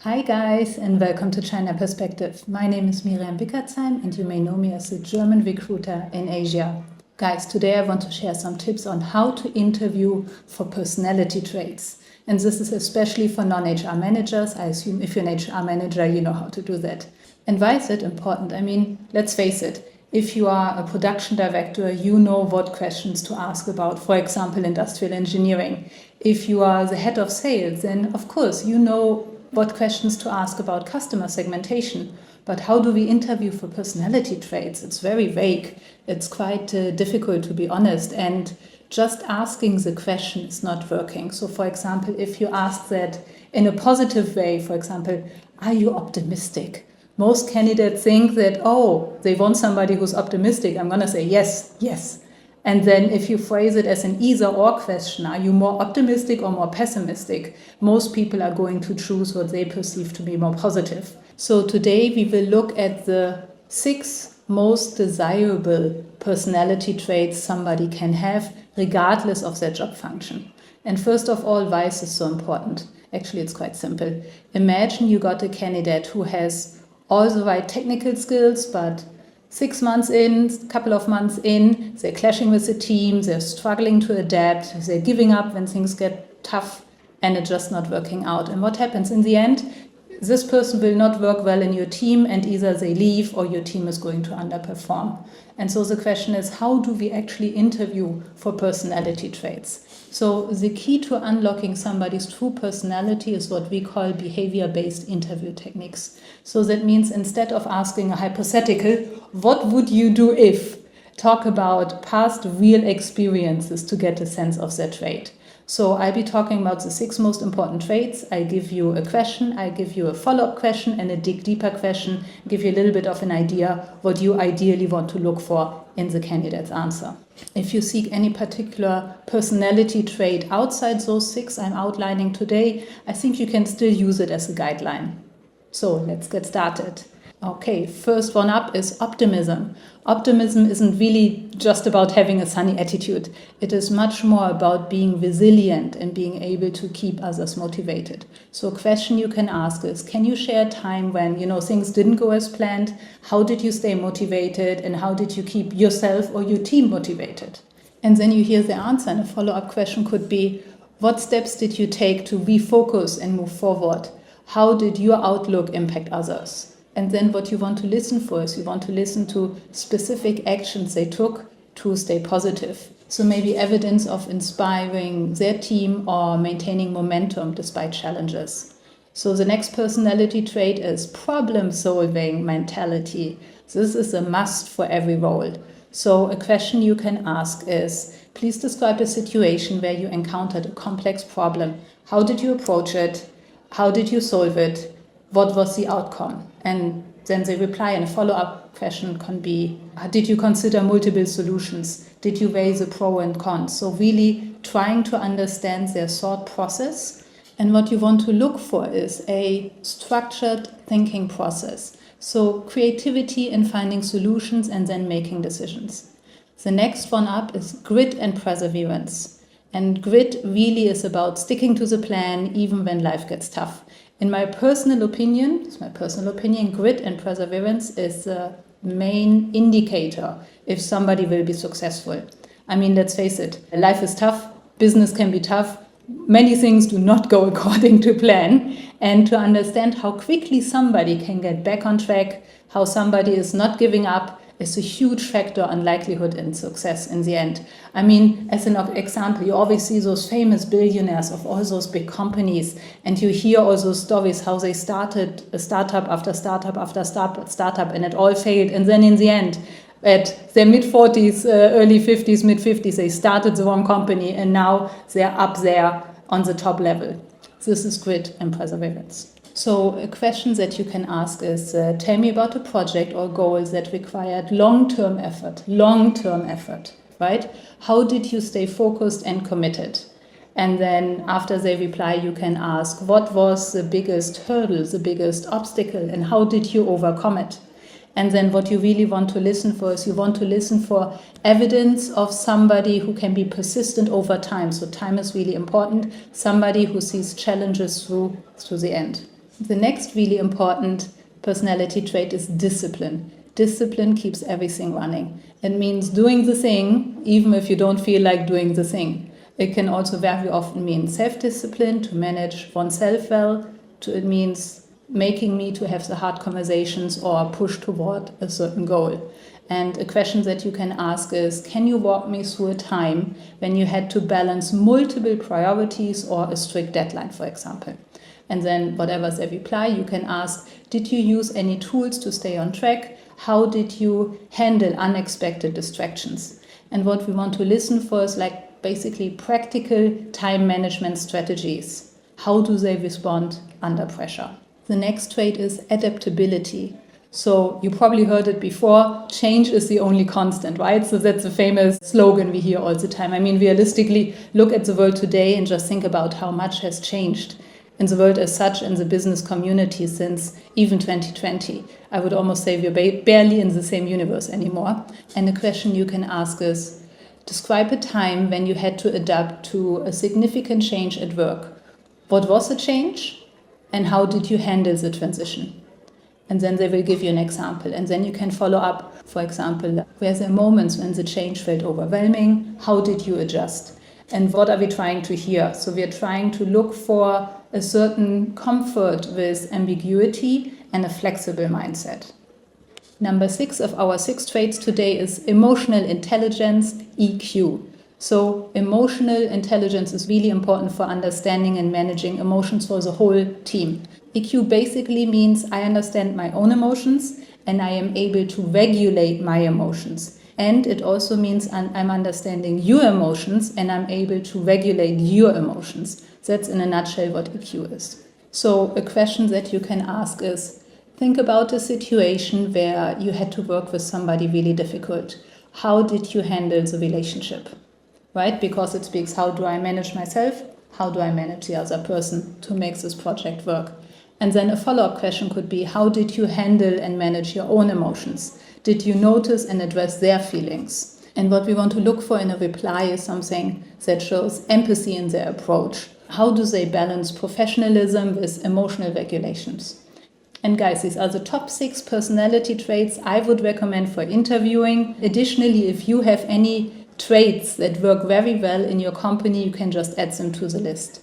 Hi guys, and welcome to China Perspective. My name is 𝗵𝗵𝗶𝗁 and you may know me as a German recruiter in Asia. Guys, today I want to share some tips on how to interview for personality traits. And this is especially for non-HR managers. I assume if you're an HR manager, you know how to do that. And why is it important? I mean, let's face it. If you are a production director, you know what questions to ask about, for example, industrial engineering. If you are the head of sales, then of course you know what questions to ask about customer segmentation. But how do we interview for personality traits? It's very vague. It's quite difficult, to be honest. And just asking the question is not working. So, for example, if you ask that in a positive way, for example, are you optimistic? Most candidates think that, oh, they want somebody who's optimistic. I'm going to say yes, yes. And then if you phrase it as an either-or question, are you more optimistic or more pessimistic? Most people are going to choose what they perceive to be more positive. So today we will look at the 6 most desirable personality traits somebody can have, regardless of their job function. And first of all, why is this so important? Actually, it's quite simple. Imagine you got a candidate who has all the right technical skills, but 6 months in, a couple of months in, they're clashing with the team, they're struggling to adapt, they're giving up when things get tough, and it's just not working out. And what happens in the end? This person will not work well in your team, and either they leave or your team is going to underperform. And so the question is, how do we actually interview for personality traits? So the key to unlocking somebody's true personality is what we call behavior-based interview techniques. So that means instead of asking a hypothetical, what would you do if? Talk about past real experiences to get a sense of that trait. So I'll be talking about the 6 most important traits. I give you a question, I give you a follow-up question and a dig deeper question, give you a little bit of an idea what you ideally want to look for in the candidate's answer. If you seek any particular personality trait outside those 6 I'm outlining today, I think you can still use it as a guideline. So let's get started. Okay, first one up is optimism. Optimism isn't really just about having a sunny attitude. It is much more about being resilient and being able to keep others motivated. So a question you can ask is, can you share a time when, things didn't go as planned? How did you stay motivated and how did you keep yourself or your team motivated? And then you hear the answer, and a follow-up question could be, what steps did you take to refocus and move forward? How did your outlook impact others? And then what you want to listen for is you want to listen to specific actions they took to stay positive. So maybe evidence of inspiring their team or maintaining momentum despite challenges. So the next personality trait is problem-solving mentality. This is a must for every role. So a question you can ask is, please describe a situation where you encountered a complex problem. How did you approach it? How did you solve it? What was the outcome? And then they reply, and a follow-up question can be, did you consider multiple solutions? Did you weigh the pros and cons? So really trying to understand their thought process. And what you want to look for is a structured thinking process. So creativity in finding solutions and then making decisions. The next one up is grit and perseverance. And grit really is about sticking to the plan even when life gets tough. In my personal opinion, grit and perseverance is the main indicator if somebody will be successful. I mean, let's face it, life is tough, business can be tough, many things do not go according to plan. And to understand how quickly somebody can get back on track, how somebody is not giving up, is a huge factor on likelihood and success in the end. I mean, as an example, you always see those famous billionaires of all those big companies, and you hear all those stories, how they started a startup after startup after startup, and it all failed. And then in the end, at their mid-40s, early 50s, mid-50s, they started the wrong company, and now they're up there on the top level. This is grit and perseverance. So a question that you can ask is, tell me about a project or goal that required long-term effort, right? How did you stay focused and committed? And then after they reply, you can ask, what was the biggest hurdle, the biggest obstacle, and how did you overcome it? And then what you really want to listen for is you want to listen for evidence of somebody who can be persistent over time. So time is really important. Somebody who sees challenges through the end. The next really important personality trait is discipline. Discipline keeps everything running. It means doing the thing even if you don't feel like doing the thing. It can also very often mean self-discipline, to manage oneself well. It means making me to have the hard conversations or push toward a certain goal. And a question that you can ask is, can you walk me through a time when you had to balance multiple priorities or a strict deadline, for example? And then whatever's the reply, you can ask, did you use any tools to stay on track? How did you handle unexpected distractions? And what we want to listen for is like basically practical time management strategies. How do they respond under pressure? The next trait is adaptability. So you probably heard it before, change is the only constant, right? So that's a famous slogan we hear all the time. I mean, realistically, look at the world today and just think about how much has changed in the world as such, in the business community since even 2020. I would almost say we're barely in the same universe anymore. And the question you can ask is, describe a time when you had to adapt to a significant change at work. What was the change and how did you handle the transition? And then they will give you an example. And then you can follow up, for example, were there moments when the change felt overwhelming? How did you adjust? And what are we trying to hear? So we are trying to look for a certain comfort with ambiguity and a flexible mindset. Number 6 of our 6 traits today is emotional intelligence, EQ. So emotional intelligence is really important for understanding and managing emotions for the whole team. EQ basically means I understand my own emotions and I am able to regulate my emotions. And it also means I'm understanding your emotions and I'm able to regulate your emotions. That's in a nutshell what EQ is. So a question that you can ask is, think about a situation where you had to work with somebody really difficult. How did you handle the relationship? Right? Because it speaks, how do I manage myself? How do I manage the other person to make this project work? And then a follow-up question could be, how did you handle and manage your own emotions? Did you notice and address their feelings? And what we want to look for in a reply is something that shows empathy in their approach. How do they balance professionalism with emotional regulations? And guys, these are the top 6 personality traits I would recommend for interviewing. Additionally, if you have any traits that work very well in your company, you can just add them to the list.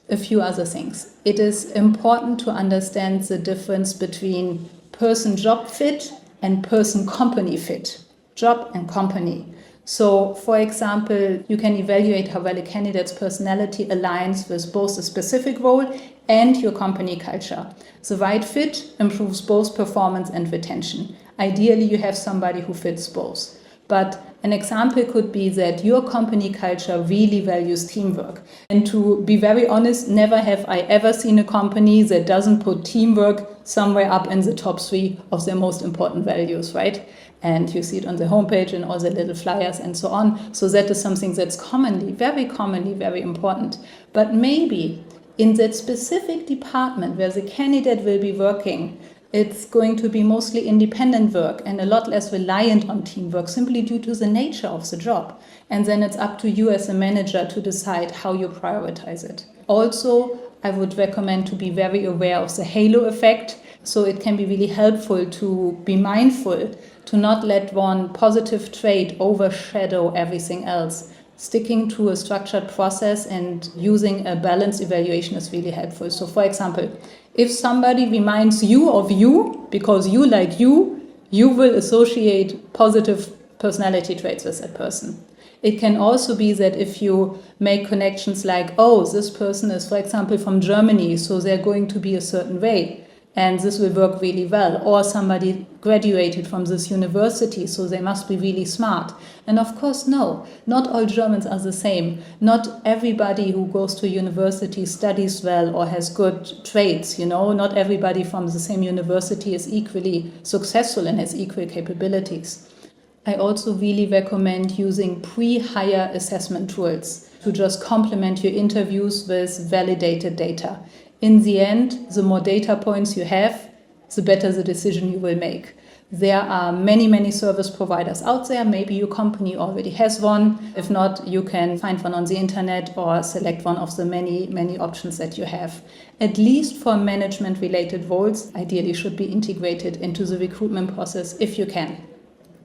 A few other things. It is important to understand the difference between person-job fit and person-company fit. Job and company. So, for example, you can evaluate how well a candidate's personality aligns with both a specific role and your company culture. The right fit improves both performance and retention. Ideally, you have somebody who fits both. But an example could be that your company culture really values teamwork. And to be very honest, never have I ever seen a company that doesn't put teamwork somewhere up in the top 3 of their most important values, right? And you see it on the homepage and all the little flyers and so on. So that is something that's very commonly very important. But maybe in that specific department where the candidate will be working, it's going to be mostly independent work and a lot less reliant on teamwork simply due to the nature of the job. And then it's up to you as a manager to decide how you prioritize it. Also, I would recommend to be very aware of the halo effect. So it can be really helpful to be mindful to not let one positive trait overshadow everything else. Sticking to a structured process and using a balanced evaluation is really helpful. So for example, if somebody reminds you of you because you like you will associate positive personality traits with that person. It can also be that if you make connections like, oh, this person is, for example, from Germany, so they're going to be a certain way, and this will work really well. Or somebody graduated from this university, so they must be really smart. And of course, no, not all Germans are the same. Not everybody who goes to university studies well or has good traits, Not everybody from the same university is equally successful and has equal capabilities. I also really recommend using pre-hire assessment tools to just complement your interviews with validated data. In the end, the more data points you have, the better the decision you will make. There are many, many service providers out there. Maybe your company already has one. If not, you can find one on the internet or select one of the many, many options that you have. At least for management-related roles, ideally should be integrated into the recruitment process if you can.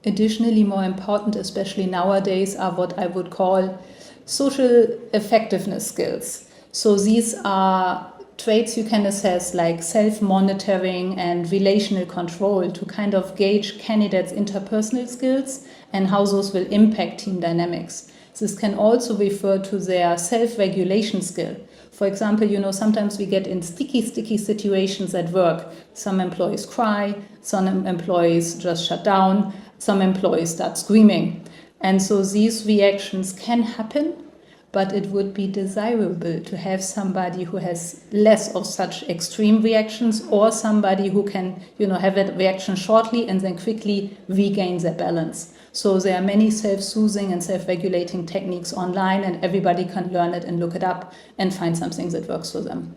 Additionally, more important, especially nowadays, are what I would call social effectiveness skills. So these are traits you can assess, like self-monitoring and relational control, to kind of gauge candidates' interpersonal skills and how those will impact team dynamics. This can also refer to their self-regulation skill. For example, sometimes we get in sticky situations at work. Some employees cry, some employees just shut down, some employees start screaming. And so these reactions can happen, but it would be desirable to have somebody who has less of such extreme reactions, or somebody who can, have a reaction shortly and then quickly regain their balance. So there are many self-soothing and self-regulating techniques online, and everybody can learn it and look it up and find something that works for them.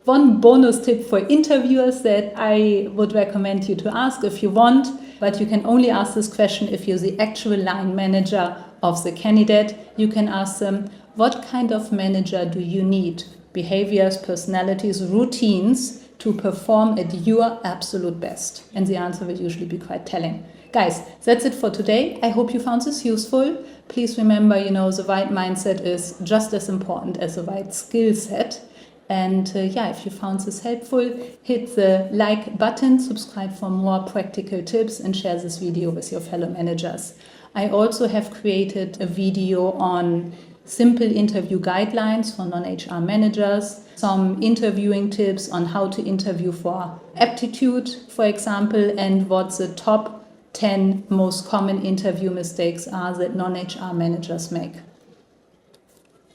One bonus tip for interviewers that I would recommend you to ask if you want, but you can only ask this question if you're the actual line manager of the candidate. You can ask them, what kind of manager do you need? Behaviors, personalities, routines to perform at your absolute best? And the answer will usually be quite telling. Guys, that's it for today. I hope you found this useful. Please remember, the right mindset is just as important as the right skill set. And if you found this helpful, hit the like button, subscribe for more practical tips, and share this video with your fellow managers. I also have created a video on simple interview guidelines for non-HR managers, some interviewing tips on how to interview for aptitude, for example, and what the top 10 most common interview mistakes are that non-HR managers make.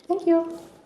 Thank you.